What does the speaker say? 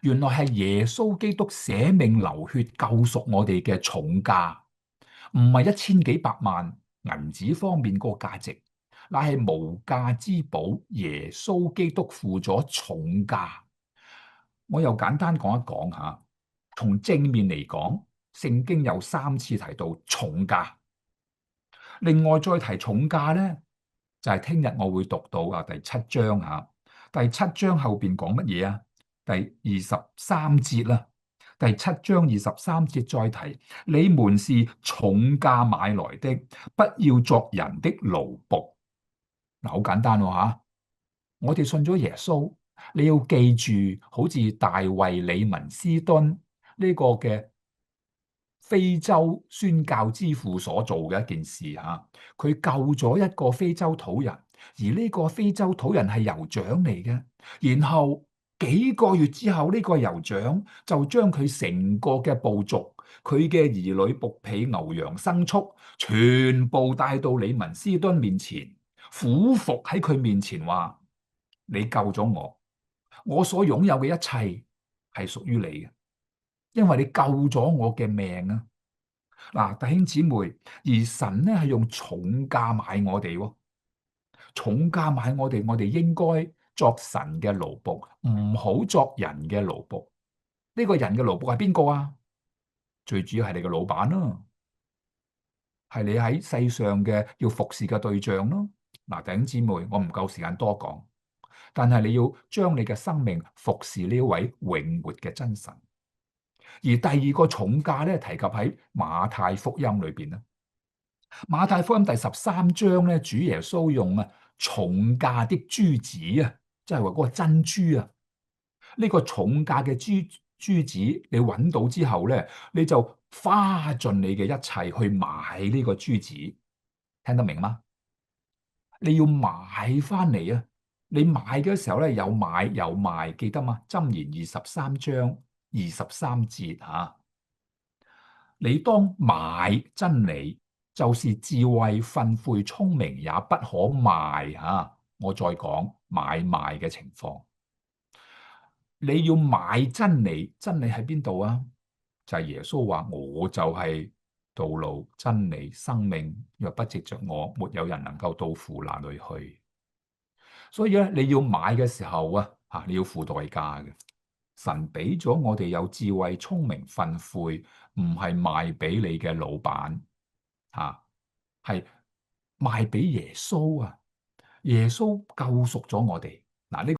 原來係耶穌基督捨命流血救贖我哋嘅重價，唔係1000幾百萬銀紙方面個價值，乃係無價之寶。耶穌基督付咗重價。我又簡單講一講吓，從正面嚟講，聖經有3次提到重價。另外再提重價呢，就係聽日我會讀到第7章吓。第7章後邊講乜嘢啊？第23節啦。第7章23節再提，你們是重價買來的，不要作人的奴僕。嗱，好簡單吓。我哋信咗耶穌，你要記住，好似大衛李文斯敦呢個嘅非洲宣教之父所做嘅一件事吓，佢救咗一個非洲土人，而呢個非洲土人係酋長嚟嘅，然後幾個月之後，呢個酋長就將佢成個嘅部族、佢嘅兒女、僕婢、牛羊、牲畜，全部帶到李文斯敦面前，俯伏喺佢面前話：你救咗我，我所擁有嘅一切係屬於你嘅，因為你救咗我嘅命啊！嗱，弟兄姊妹，而神咧係用重價買我哋喎，重價買我哋，我哋應該作神嘅奴僕，唔好作人嘅奴僕。呢個人嘅奴僕係邊個啊？最主要係你嘅老闆咯，係你喺世上嘅要服侍嘅對象咯。嗱，弟兄姊妹，我唔夠時間多講，但係你要將你嘅生命服侍呢位永活嘅真神。而第二個重價咧，提及喺馬太福音裏邊啦。馬太福音第13章咧，主耶穌用重價的珠子啊，即係話嗰個珍珠啊。呢個重價嘅珠子，你揾到之後咧，你就花盡你嘅一切去買呢個珠子，聽得明嗎？你要買翻嚟啊！你買嘅時候咧，有買有賣，記得嗎？箴言23章23節吓，你當買真理，就是智慧、訓誨、聰明，也不可賣吓。我再講買賣嘅情況，你要買真理，真理喺邊度啊？就係耶穌話：我就係道路、真理、生命，若不藉着我，沒有人能夠到父那裏去。所以咧，你要買嘅時候啊，你要付代價嘅。神俾咗我哋有智慧、聰明、訓誨，唔係賣俾你嘅老闆，係賣俾耶穌啊！耶穌救贖咗我哋。嗱，呢